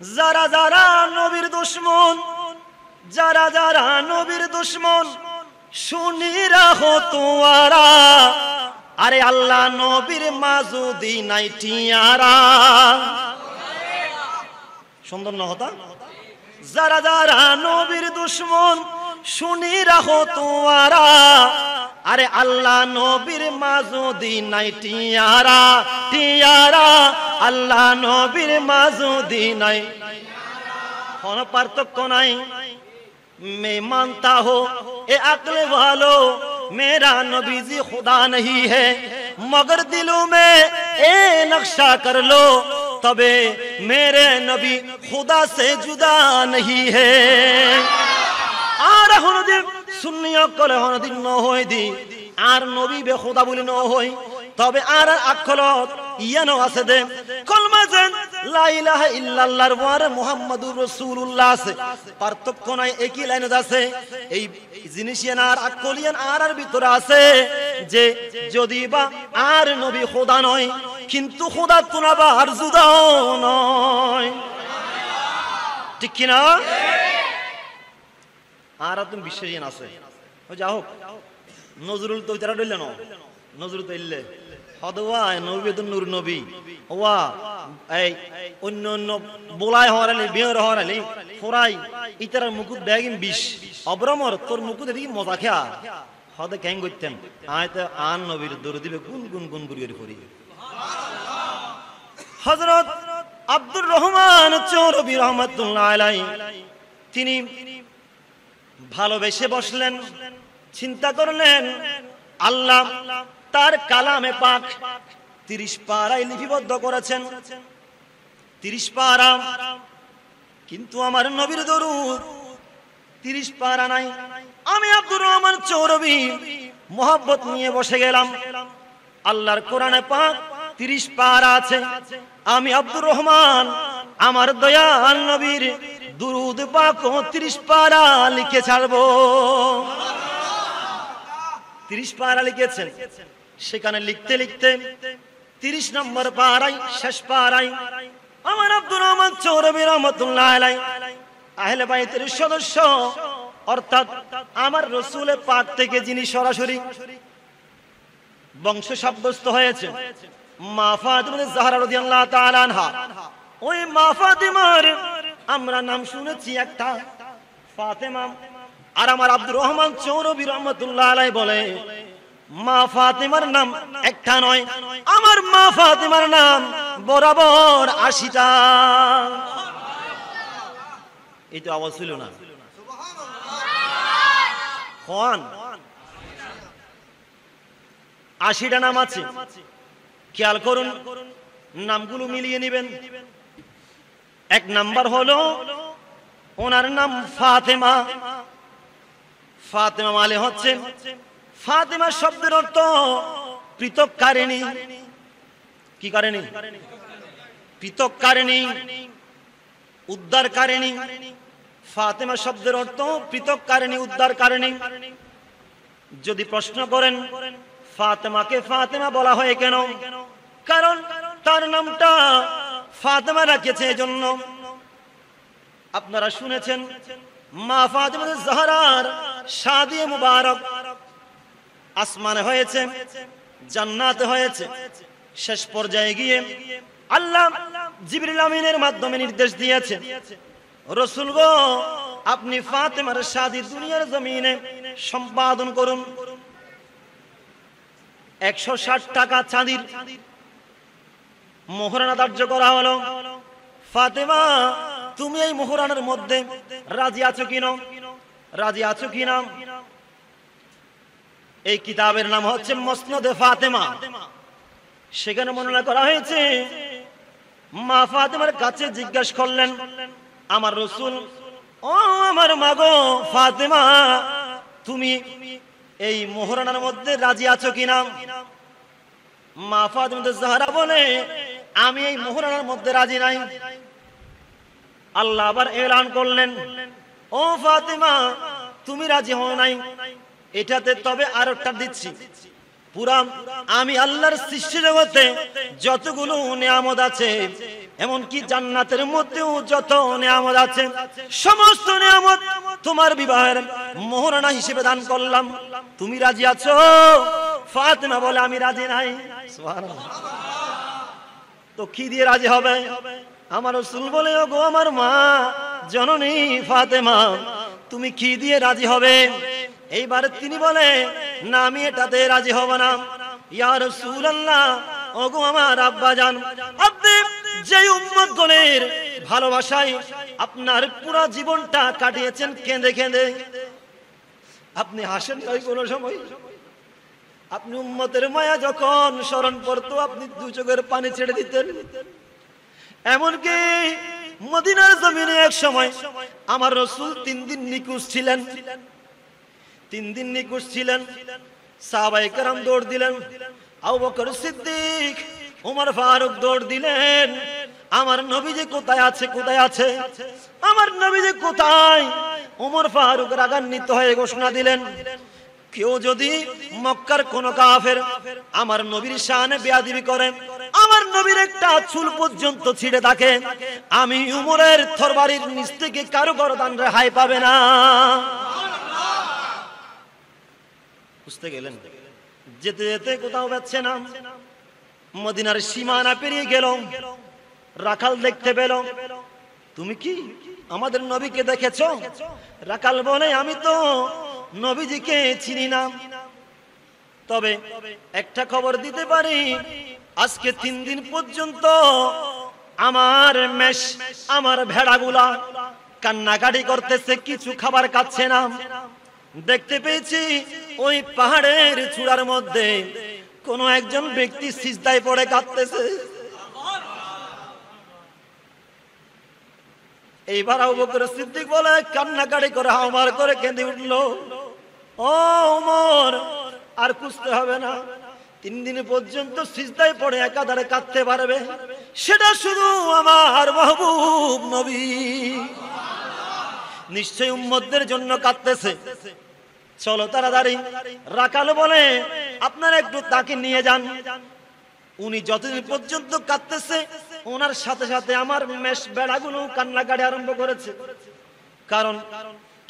যারা যারা নবীর দুশমন, যারা যারা নবীর দুশমন, শুনি রাখো তোয়ারা, আরে আল্লাহ নবীর মাঝুদি নাই টিয়ারা। সুন্দর না হতা? যারা যারা নবীর দুশমন, শুনি রাখো তোয়ারা, আরে আল্লাহ নবীর মাঝুদি নাই টিয়ারা, টিয়ারা আল্লাহ নবীর মাঝুদি নাই। কোন পার্থক্য নাই। मैं मानता हो ए अक्ल वालो मेरा नबी जी खुदा नहीं है, मगर दिलों में ए नक्शा कर लो तबे मेरे नबी खुदा से जुदा नहीं है। আর হনদি সুন্নিয় কলে হনদি ন হই দি আর নবী বে খুদা বলি ন হই, তবে আর আকলত ইয়ানো আছে দে কলমা যেন লা ইলাহা ইল্লাল্লাহর ওয়ারে মুহাম্মাদুর রাসূলুল্লাহ আছে, পার্থক্য নাই, একই লাইনে আছে। এই জিনিসিয়ান আর আকলিয়ান আর ভিতরে আছে যে যদি বা আর নবী খোদা নয়, কিন্তু খোদা তুনাবা আর জুদাও নয়, ঠিক কি না? আর তুমি বিশ্বাসীন আছে যা হোক। নজরুল তো তারা ডইলে ন, নজরুল তো ইল্লে হদওয়া নবী তো নূর নবী ওয়া এই অন্য অন্য বলাই হরালি বিয়র হরালি ফরাই ইতার মুকুট ব্যাগিন বিষ অব্রমর তোর মুকুট দেখি মজা খেয়া হদে ক্যাং করতেন আয়তে আন নবীর দৌড় দিবে গুন গুন গুন গুরিয়ে করি। হযরত আব্দুর রহমান চৌরবী রহমাতুল্লাহ আলাইহি তিনি ভালোবেসে বসলেন, চিন্তা করলেন আল্লাহ তার কালামে পাক 30 পারায় লিপিবদ্ধ করেছেন, 30 পারা, কিন্তু আমার নবীর দরুদ 30 পারা নাই। আমি আব্দুর রহমান চৌরবী মোহাব্বত নিয়ে বসে গেলাম, আল্লাহর কোরআনে পাক 30 পারা আছে, আমি আব্দুর রহমান আমার দয়াল নবীর দুরুদ পাক 30 পারা লিখে ছাড়বো। 30 পারা লিখেছেন, সেখানে লিখতে লিখতে 30 নম্বর পারায় শেষ পারায় আমার আব্দুর রহমান চৌরবী রহমাতুল্লাহ আলাইহি আহলে বাইতের সদস্য, অর্থাৎ আমার রাসূলের পাক থেকে যিনি সরাসরি বংশ সাব্যস্ত হয়েছে, মা ফাতিমা জাহরা রাদিয়াল্লাহু তাআলা আনহা, ওই মা ফাতিমার আমরা নাম শুনেছি একটা ফাতেমা, আর আমার আব্দুর রহমান চৌরবী রহমাতুল্লাহ আলাইহি বলে মা ফাতিমার নাম একটা নয়, আমার মা ফাতিমার নাম বরাবর 80টা। এই তো আওয়াজ ছিল না কোন 80টা নাম আছে, খেয়াল করুন, নামগুলো মিলিয়ে নেবেন। এক নাম্বার হলো ওনার নাম ফাতেমা, ফাতেমা মানে হচ্ছে, ফাতেমা শব্দের অর্থ পৃথককারিণী। কি কারিণী? পৃথককারিণী, উদ্ধারকারিণী। ফাতেমা শব্দের অর্থ পৃথককারিণী, উদ্ধারকারিণী। যদি প্রশ্ন করেন ফাতেমাকে ফাতেমা বলা হয় কেন, কারণ তার নামটা ফাতেমা রাখেছে এজন্য। আপনারা শুনেছেন মা ফাতিমা জাহরার শাদী মুবারক আসমানে হয়েছে, জান্নাতে হয়েছে, শেষ পর্যায়ে গিয়ে আল্লাহ জিবরিল আমিনের মাধ্যমে নির্দেশ দিয়েছেন, রাসূল গো আপনি ফাতেমার শাদী দুনিয়ার জমিনে সম্পাদন করুন। 160 টাকা চাঁদির মোহরানা ধার্য করা হলো। ফাতেমা তুমি এই মোহরানার মধ্যে রাজি আছো কিনা, রাজি আছো কিনা? এই কিতাবের নাম হচ্ছে মুসনাদে ফাতেমা। সেখানে বর্ণনা করা হয়েছে মা ফাতেমার কাছে জিজ্ঞাসা করলেন আমার রাসূল, ও আমার মা গো ফাতেমা তুমি এই মোহরানার মধ্যে রাজি আছো কিনা? মা ফাতেমা জাহরা বলে আমি এই মোহরানার মধ্যে রাজি নাই। আল্লাহ আবার এলান করলেন, ও ফাতেমা তুমি রাজি হও নাই, এটাতে তবে আরেকটা দিচ্ছি, পুরা আমি আল্লাহর সৃষ্টি জগতে যতগুলো নিয়ামত আছে এমনকি জান্নাতের মধ্যেও যত নিয়ামত আছে সমস্ত নিয়ামত তোমার বিবাহের মোহরানা হিসেবে দান করলাম, তুমি রাজি আছো? ফাতেমা বলে আমি রাজি নাই। সুবহানাল্লাহ। তো কি দিয়ে রাজি হবে? আমার রাসূল বলে ওগো আমার মা জননী ফাতেমা তুমি কি দিয়ে রাজি হবে? এইবার তিনি বলে না আমি এটাতে রাজি হব না। ইয়া রাসূলুল্লাহ ওগো আমার আব্বাজান আপনি যে উম্মতগণের ভালোবাসায় আপনার পুরো জীবনটা কাটিয়েছেন কেঁদে কেঁদে, আপনি হাসেন নাই কোনো সময়? আপনি উম্মতের মায়া যখন স্মরণ করতো আপনি দু চোখের পানি ছেড়ে দিতেন। এমনকি মদিনার জমিনে এক সময় আমার রাসূল 3 দিন নিখোঁজ ছিলেন, 3 দিন নিখোঁজ ছিলেন। সাহাবায়ে কেরাম দৌড় দিলেন, আবু বকর সিদ্দিক ওমর ফারুক দৌড় দিলেন, আমার নবীজি কোথায় আছে, কোথায় আছে, আমার নবীজি কোথায়? ওমর ফারুক রাগান্বিত হয়ে ঘোষণা দিলেন, কেউ যদি মক্কার কোন কাফের আমার নবীর শানে বেয়াদবি করে, আমার নবীর একটা চুল পর্যন্ত ছিঁড়ে থাকে, আমি উমরের তরবারির নিচ থেকে কারো গর্দান রেহাই পাবে না। বুঝতে গেলেন? যেতে যেতে কোথাও পাচ্ছে না, মদিনার সীমানা পেরিয়ে গেল, রাখাল দেখতে পেল, তুমি কি আমাদের নবীকে দেখেছো? রাখাল বলে আমি তো নবীজিকে চিনি না, তবে একটা খবর দিতে পারি, আজকে 3 দিন পর্যন্ত আমার মেষ আমার ভেড়াগুলা কান্নাকাটি করতেছে, কিছু খাবার খাচ্ছে না। দেখতে পেয়েছি ওই পাহাড়ের চূড়ার মধ্যে কোন একজন ব্যক্তি সিজদায় পড়ে কাঁদতেছে। এইবার আবু বকর সিদ্দিক বলে কান্নাকাটি করে হাওমার করে কেঁদে উঠলো, ও ওমর আর খুঁজতে হবে না, 3 দিন পর্যন্ত সিজদায় পড়ে একাধারে কাঁদতে পারবে সেটা শুধু আমার মাহবুব নবী, নিশ্চয়ই উম্মতদের জন্য কাঁদতেছে, চলো তাড়াতাড়ি। রাখাল বলে আপনারা একটু তাকে নিয়ে যান, উনি যতদিন পর্যন্ত কাঁদতেছে ওনার সাথে সাথে আমার মেষ বেড়াগুলো কান্নাকাটি আরম্ভ করেছে। কারণ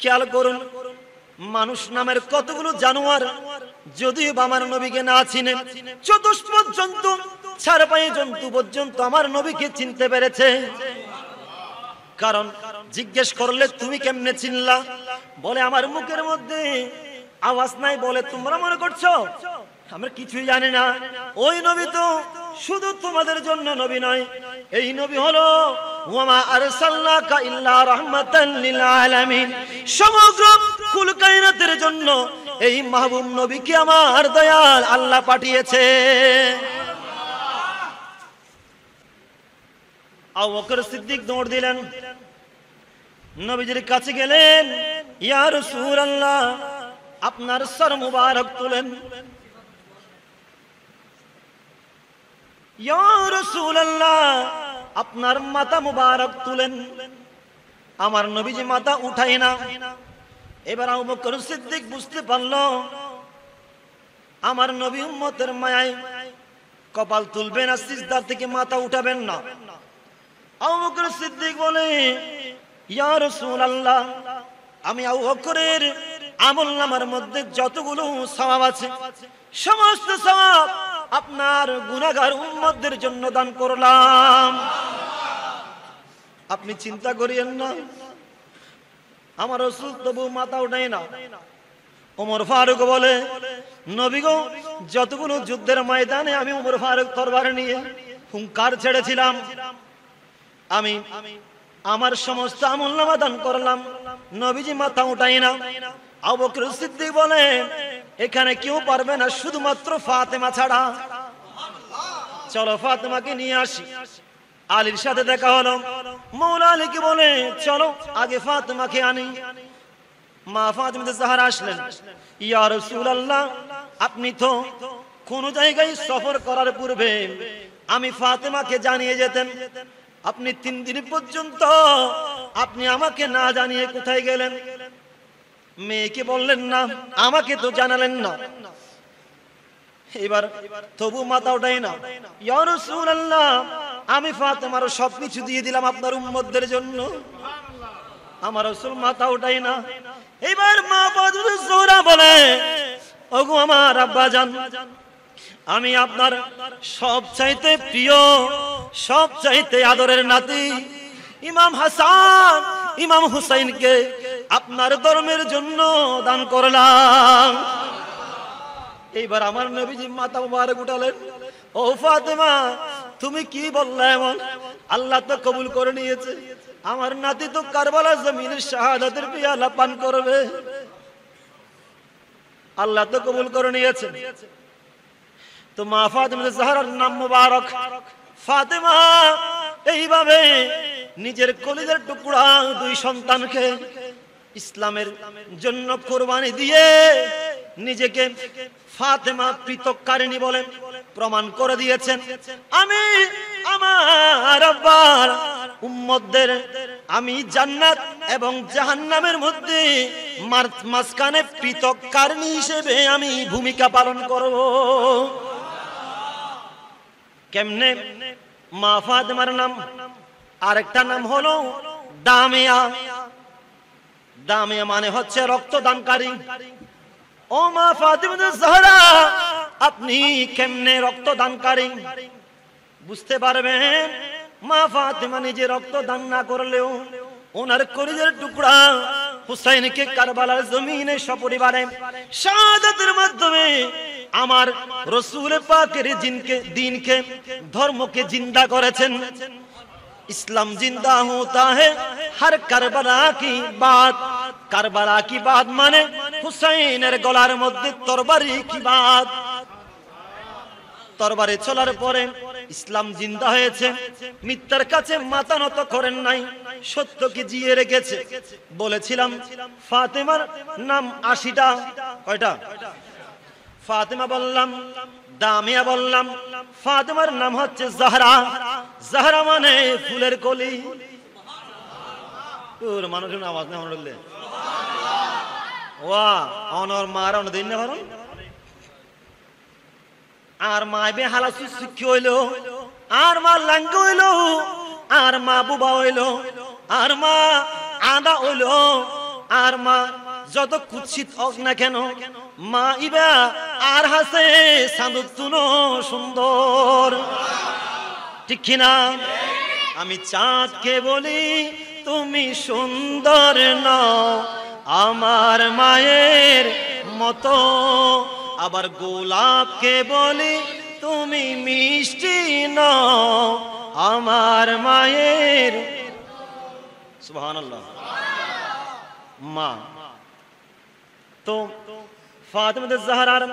খেয়াল করুন, মানুষ নামের কতগুলো জানোয়ার যদিও আমার নবীকে না চিনে, চতুষ্পদ জন্তু চারপায়ে জন্তু পর্যন্ত আমার নবীকে চিনতে পেরেছে। কারণ জিজ্ঞেস করলে তুমি কেমনে চিনলা? বলে আমার মুখের মধ্যে আওয়াজ নাই, বলে তোমরা মনে করছো আমরা কিছুই জানি না। ওই নবী তো শুধু তোমাদের জন্য নবী নয়, এই নবী হলো ওয়ামা আরসালনাকা ইল্লা রাহমাতাল লিল আলামিন, সমগ্র কুল কায়নাতের জন্য এই মাহবুব নবীকে আমার দয়াল আল্লাহ পাঠিয়েছে। আবু বকর সিদ্দিক দৌড় দিলেন, নবীজির কাছে গেলেন, ইয়া রাসূলুল্লাহ আপনার সর মুবারক তুলেন। ইয়া রাসূলুল্লাহ আপনার মাথা মুবারক তুলেন। আমার নবীজি মাথা উঠায় না। এবার আবু বকর সিদ্দিক বুঝতে পারল আমার নবী উম্মতের মায়ায় কপাল তুলবেন না, সিজদা থেকে মাথা উঠাবেন না। আবু বকর সিদ্দিক বলে, ইয়া রাসূলুল্লাহ আমি আবু বকরের আমলনামার মধ্যে যতগুলো সওয়াব আছে সমস্ত সওয়াব আপনার গুনাহগার উম্মতদের জন্য দান করলাম, আপনি চিন্তা করিয়েন না। আমার রাসূল তবু মাথা উঠায় না। ওমর ফারুক বলে, নবী গো যতগুলো যুদ্ধের ময়দানে আমি ওমর ফারুক তরবারি নিয়ে হুঙ্কার ছেড়েছিলাম, আমি আমার সমস্ত আমলনামা দান করলাম, নবীজি মাথা উঠায় না। আবু বকর সিদ্দিক বলে, এখানে কেউ পারবে না শুধুমাত্র ফাতেমা ছাড়া, চলো ফাতেমাকে নিয়ে আসি। আলীর সাথে দেখা হলো, মওলা আলীকে বলে চলো আগে ফাতেমাকে আনি। মা ফাতেমা জাহরা আসলেন, ইয়া রাসূলুল্লাহ আপনি তো কোন জায়গায় সফর করার পূর্বে আমি ফাতেমাকে জানিয়ে যেতেন, আপনি 3 দিন পর্যন্ত আপনি আমাকে না জানিয়ে কোথায় গেলেন? মেয়েকে বললেন না, আমাকে তো জানালেন না। এবার তবু মাথা উঠাই না। ইয়া রাসূলুল্লাহ আমি ফাতেমারও সবকিছু দিয়ে দিলাম আপনার উম্মতদের জন্য। আমার রাসূল মাথা উঠাই না। এবার মা ফাতেমা জোহরা বলে, ওগো আমার আব্বাজান, আমি আপনার সবচাইতে প্রিয়, সবচাইতে আদরের নাতি ইমাম হাসান ইমাম হুসাইনকে আপনার ধর্মের জন্য দান করলাম। এইবার আমার নবীজি মাথা মুবারক উঠালেন, ও ফাতেমা তুমি কি বললে এমন? আল্লাহ তো কবুল করে নিয়েছে, আমার নাতি তো কারবালার জমিনের শাহাদাতের পিয়ালা পান করবে, আল্লাহ তো কবুল করে নিয়েছে। তো মা ফাতেমা জাহরার নাম মুবারক। ফাতেমা এইভাবে নিজের কলিজার টুকরা দুই সন্তানকে ইসলামের জন্য কোরবানি দিয়ে নিজেকে ফাতেমা পৃথককারিণী বলে প্রমাণ করে দিয়েছেন। আমি আমার আব্বার উম্মতদের আমি জান্নাত এবং জাহান্নামের মধ্যে মাঝখানে পৃথককারিণী হিসেবে আমি ভূমিকা পালন করব। কেমনে? মা ফাতেমার নাম আরেকটা নাম হলো দামিয়া। দামিয়া মানে হচ্ছে রক্তদানকারী। ও মা ফাতেমা জাহরা, আপনি কেমনে রক্তদানকারী বুঝতে পারবেন? মা ফাতেমা নিজে রক্তদান না করলেও ওনার কলিজার টুকরা হুসাইনকে কারবালার জমিনে সপরিবারে শাহাদাতের মাধ্যমে আমার রাসূল পাকের দ্বীনকে ধর্মকে জিন্দা করেছেন। इस्लाम जिंदा होता है हर करबला की बात। करबला की बात माने हुसैনের গলার মধ্যে তরবারি কি বাত। তরবারি চলার পরে ইসলাম জিন্দা হয়েছে। মিথ্যার কাছে মাথা নত করেন নাই, সত্যকে জিয়ে রেখেছে। বলেছিলাম ফাতেমার নাম ৮০টা। কয়টা? ফাতেমা বললাম, দামিয়া বললাম, ফাতেমার নাম হচ্ছে জাহরা। জাহরা মানে ফুলের কলি। ওর মানুষের আওয়াজ না হলে ওয়া অনর মার অন দিন না পারো। আর মা বে হালাসু শিক্ষি হইলো, আর মা লাঙ্গ হইলো, আর মা বুবা হইলো, আর মা আদা হইলো, আর মা যত কুৎসিত হোক না কেন, মা ইবা আর হাসে সান্দুক তুনো সুন্দর। ঠিক কিনা? আমি চাঁদকে বলি তুমি সুন্দর নও আমার মায়ের মতো, আবার গোলাপকে বলি তুমি মিষ্টি নও আমার মায়ের। সুবহানাল্লাহ। মা তো ফাতেমা জাহরার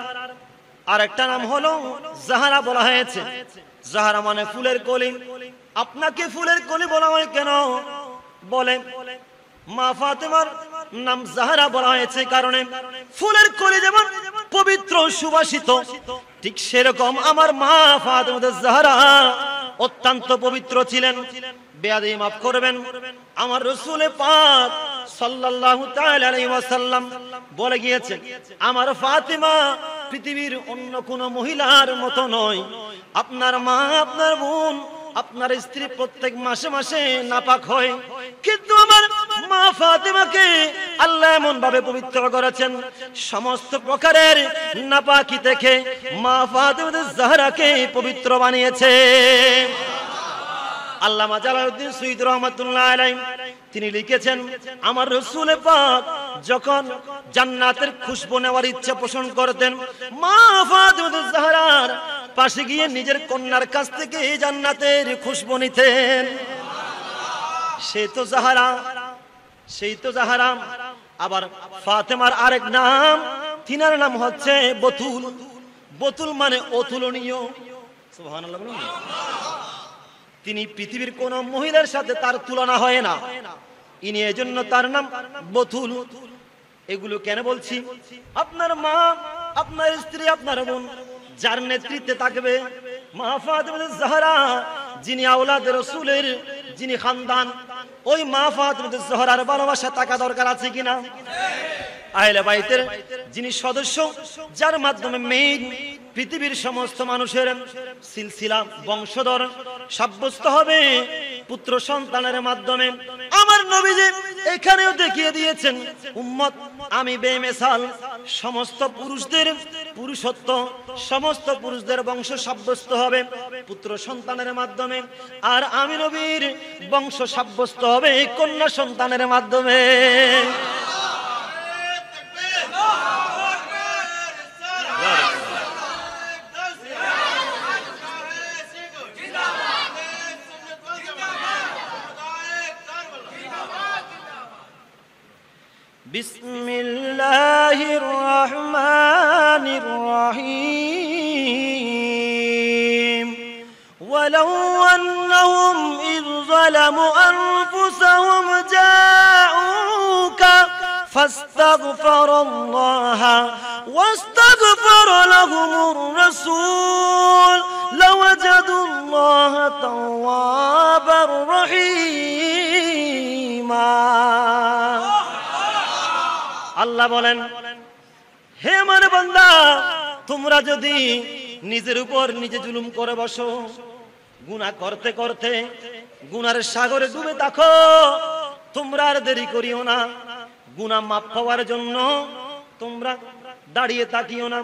আরেকটা নাম হলো জাহরা বলা হয়েছে। জাহরা মানে ফুলের কলি। আপনাকে ফুলের কলি বলা হয় কেন? বলে মা ফাতেমার নাম জাহরা বলা হয়েছে কারণে ফুলের কলি যেমন পবিত্র সুবাসিত, ঠিক সেরকম আমার মা ফাতেমা জাহরা অত্যন্ত পবিত্র ছিলেন। বেয়াদবি মাফ করবেন, আমার রাসূল পাক সাল্লাল্লাহু তাআলা আলাইহি ওয়াসাল্লাম বলে গিয়েছেন আমার ফাতেমা পৃথিবীর অন্য কোন মহিলার মতো নয়। আপনার মা, আপনার বোন, আপনার স্ত্রী প্রত্যেক মাসে মাসে নাপাক হয়, কিন্তু আমার মা ফাতেমাকে আল্লাহ এমন ভাবে পবিত্র করেছেন, সমস্ত প্রকারের নাপাকি থেকে মা ফাতেমা জাহরাকে পবিত্র বানিয়েছে। আল্লামা জালালউদ্দিন সুয়ুতী রাহমাতুল্লাহ আলাইহি তিনি লিখেছেন আমার রাসূল পাক যখন জান্নাতের খুশবু নেওয়ার ইচ্ছা পোষণ করতেন, মা ফাতেমা জাহরার পাশে গিয়ে নিজের কন্যার কাছ থেকে এই জান্নাতের খুশবু নিতেন। সেই তো জাহরা, সেই তো জাহরা। আবার ফাতেমার আরেক নাম, তিনার নাম হচ্ছে বতুল। বতুল মানে অতুলনীয়। সুবহানাল্লাহ বলুন। তিনি পৃথিবীর কোন মহিলার সাথে তার তুলনা হয় না, ইনি এজন্য তার নাম বতুল। এগুলো কেন বলছি? আপনার মা, আপনার স্ত্রী, আপনার বোন যার নেতৃত্বে থাকবে মা ফাতেমা জাহরা, যিনি আওলাদ রাসূলের, যিনি খানদান, ওই মা ফাতেমা জাহরার ভালোবাসা থাকা দরকার আছে কিনা? আহলে বাইতের যিনি সদস্য, যার মাধ্যমে মেয়ে পৃথিবীর সমস্ত মানুষের সিলসিলা বংশধর সাব্যস্ত হবে পুত্র সন্তানের মাধ্যমে। আমার নবীজি এখানেও দেখিয়ে দিয়েছেন, উম্মত আমি বেমিসাল, সমস্ত পুরুষদের পুরুষত্ব, সমস্ত পুরুষদের বংশ সাব্যস্ত হবে পুত্র সন্তানের মাধ্যমে, আর আমি নবীর বংশ সাব্যস্ত হবে কন্যা সন্তানের মাধ্যমে। বিসমিল্লাহির রহমানির রহিম। ওয়ালাউ আন্নাহুম ইয যালামু আনফুসাহুম জাউকা ফাস্তাগফিরুল্লাহা ওয়াস্তাগফারা লাহুমুর রাসূল লাওয়াজাদুল্লাহা তাওয়াবার রহিমা। আল্লাহ বলেন, হে আমার বান্দা, তোমরা যদি নিজের উপর নিজে জুলুম করে বসো, গুনাহ করতে করতে গুনার সাগরে ডুবে থাকো, তোমরা আর দেরি করিও না। গুনাহ মাফ পাওয়ার জন্য তোমরা দাঁড়িয়ে থাকিও না,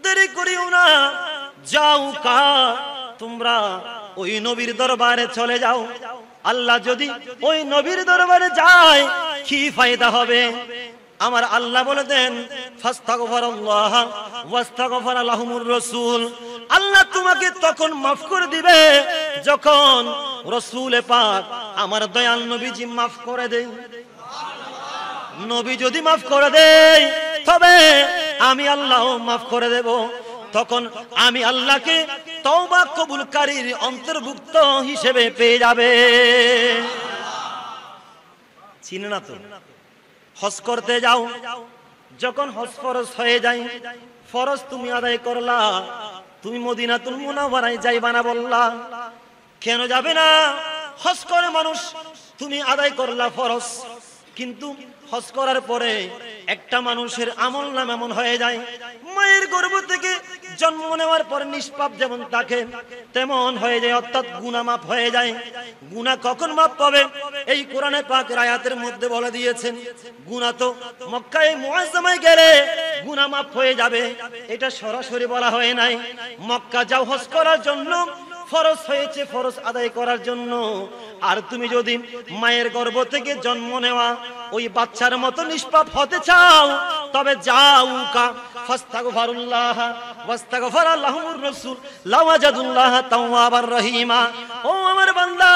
দেরি করিও না। যাও কা, তোমরা ওই নবীর দরবারে চলে যাও। আল্লাহ যদি ওই নবীর দরবারে যায় কি ফায়দা হবে? আমার আল্লাহ বলে দেন, ফাস্তাগফিরুল্লাহ ওয়াস্তাগফারা লাহুমুর রাসূল। আল্লাহ তোমাকে তখন মাফ করে দিবে যখন রাসূল পাক আমার দয়াল নবীজি মাফ করে দেন। নবী যদি মাফ করে দেয় তবে আমি আল্লাহও মাফ করে দেব। তখন আমি আল্লাহকে তওবা কবুলকারীর অন্তর্ভুক্ত হিসেবে পেয়ে যাবে। চিনে না তো? হজ করতে যাও, যখন হজ ফরজ হয়ে যায়, ফরজ তুমি আদায় করলা, তুমি মদিনাতুল মুনাওয়ারায় যাইবা না বললা, কেন যাবে না? হজ করে মানুষ, তুমি আদায় করলা ফরজ, কিন্তু হজ করার পরে একটা মানুষের আমল নাম এমন হয়ে যায়, মায়ের গর্ভ থেকে জন্ম নেওয়ার পর নিষ্পাপ যেমন থাকে তেমন হয়ে যায়, অর্থাৎ গুনাহ মাফ হয়ে যায়। গুনাহ কখন মাফ পাবে? এই কোরআনে পাকের আয়াতের মধ্যে বলে দিয়েছেন, গুনাহ তো মক্কায়ে মুআজ্জামায় গেলে গুনাহ মাফ হয়ে যাবে, এটা সরাসরি বলা হয় নাই। মক্কা যাও হজ করার জন্য, ফরজ হয়েছে ফরজ আদায় করার জন্য। আর তুমি যদি মায়ের গর্ভ থেকে জন্ম নেওয়া ওই বাচ্চার মতো নিষ্পাপ হতে চাও, তবে যাও কা ফাস্তাগফিরুল্লাহ ওয়াস্তাগফারা লাহুমুর রাসূল লাওয়াজাদুল্লাহা তাওয়াবার রহিমা। ও আমার বান্দা,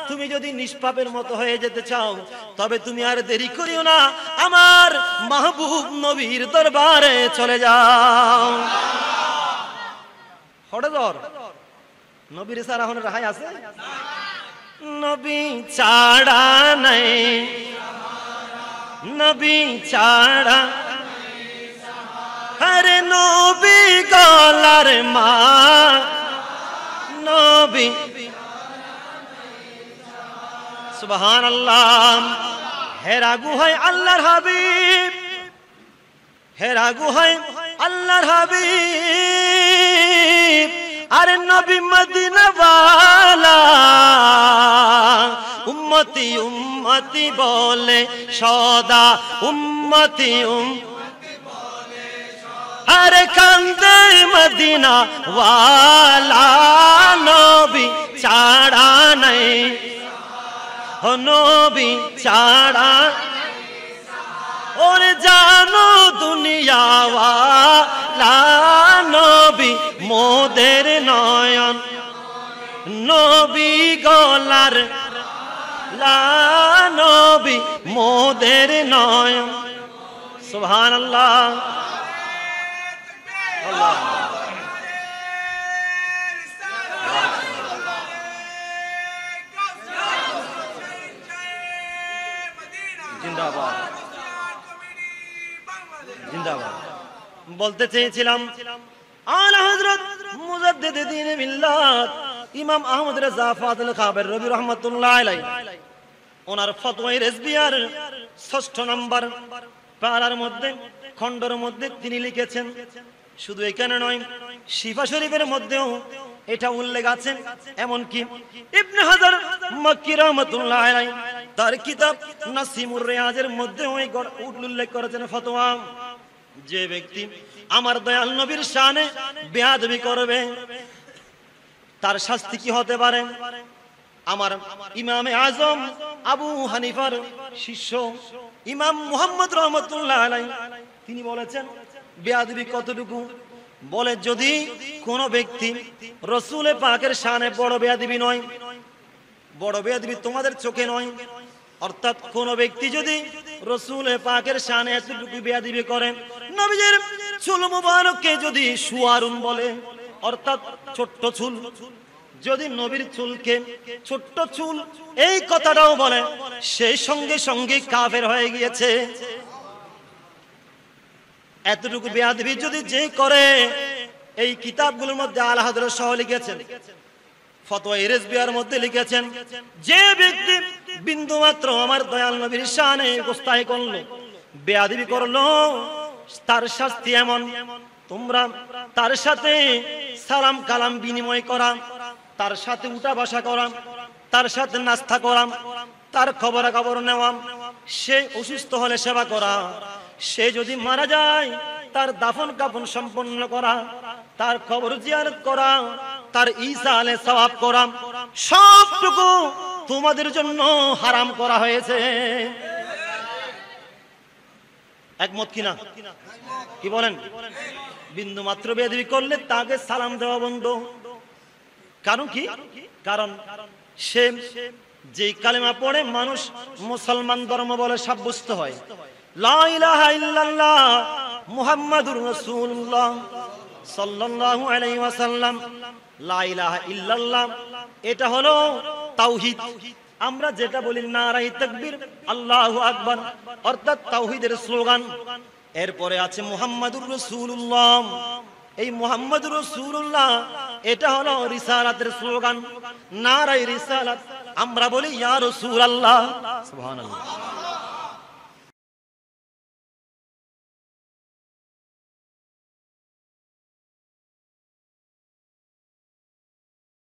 তুমি যদি নিষ্পাপের মতো হয়ে যেতে চাও তবে তুমি আর দেরি করিও না, আমার মাহবুব নবীর দরবারে চলে যাও। হঠাৎ নবীর সারা হন রাহাই আছে? নবী ছাড়া নাই, নবী ছাড়া, আরে নবী গলার মা, নবী। সুবহানাল্লাহ। হেরা গুহায় আল্লাহর হাবিব, হেরা গুহায় আল্লাহর হাবিব, আরে নবী মদিনা ওয়ালা, উম্মতি উম্মতি বলে সদা, উম্মতি আরে কান্দে মদিনা ওয়ালা, নবী ছাড়া নাই, নবী ছাড়া। ওরে জানো দুনিয়া ওয়ালা, নবী মোদের নয়ন, নবী গলার লা, নবী মোদের নয়ন। সুবহানাল্লাহ। আল্লাহ জিন্দাবাদ, জিন্দাবাদ। বলতে চেয়েছিলাম, আলা হযরত মুজাদ্দিদ দ্বীন মিল্লাত ইমাম আহমদ রেজা ফাদল খাবের রবি রহমাতুল্লাহ আলাইহি, ওনার ফতোয়া রেজবিয়ার 6 নম্বর পারার মধ্যে খণ্ডের মধ্যে তিনি লিখেছেন, শুধু এখানে নয়, শিফা শরীফের মধ্যেও এটা উল্লেখ আছে। এমনকি ইবনে হাজার মক্কি রাহমাতুল্লাহ আলাইহি তার কিতাব নাসিমুর রিয়াজের মধ্যে ওই উল্লেখ করেছেন ফতোয়া, যে ব্যক্তি আমার দয়াল নবীর শানে বেয়াদবি করবে তার শাস্তি কি হতে পারে। আমার ইমামে আজম আবু হানিফার শিষ্য ইমাম মুহাম্মদ রাহমাতুল্লাহ আলাইহি তিনি বলেছেন বেয়াদবি কতটুকু, বলে যদি কোন ব্যক্তি রাসূল পাকের শানে বড় বেয়াদবি নয়, বড় বেয়াদবি তোমাদের চোখে নয়, অর্থাৎ কোন ব্যক্তি যদি রাসূল পাকের শানে এতটুকু বেয়াদবি করে, নবীজির চুল মুবারককে যদি সুয়ারুন বলে, অর্থাৎ ছোট্ট চুল, যদি নবীর চুলকে ছোট্ট চুল এই কথাটাও বলে, সেই সঙ্গে সঙ্গে কাফের হয়ে গিয়েছে। এতটুকু বেয়াদবি যদি যে করে, এই কিতাবগুলোর মধ্যে আলা হযরত সহ লিখেছেন, ফতোয়া ইরজবিয়ার মধ্যে লিখেছেন, যে ব্যক্তি বিন্দু মাত্র আমার দয়াল নবীর শানে গোস্তাই করলো, বেয়াদবি করলো, তার শাস্তি এমন, তোমরা তার সাথে সালাম কালাম বিনিময় করা, তার সাথে উঠা বসা করা, তার সাথে নাস্তা করা, তার খবর খবর নেওয়া, সে অসুস্থ হলে সেবা করা, সে যদি মারা যায় তার দাফন কাফন সম্পন্ন করা, তার খবর জিয়ারত করা, তার ইসালে সওয়াব করা, সবটুকু তোমাদের জন্য হারাম করা হয়েছে। একমত কিনা? কি বলেন? বিন্দু মাত্র বেয়াদবি করলে তাকে সালাম দেওয়া বন্ধ। কারণ কি? কারণ সে যে কালেমা পড়ে মানুষ মুসলমান ধর্ম বলে সাব্যস্ত হয়, লা ইলাহা ইল্লাল্লাহ মুহাম্মাদুর রাসূলুল্লাহ সাল্লাল্লাহু আলাইহি ওয়াসাল্লাম, লা ইলাহা ইল্লাল্লাহ এটা হলো তাওহীদ। আমরা যেটা বলি নারায়ে তাকবীর, আল্লাহু আকবার, অর্থাৎ তাওহীদের স্লোগান। এরপরে আছে মুহাম্মাদুর রাসূলুল্লাহ, এই মুহাম্মাদুর রাসূলুল্লাহ এটা হলো রিসালাতের স্লোগান, নারায়ে রিসালাত। আমরা বলি ইয়া রাসূলুল্লাহ, সুবহানাল্লাহ।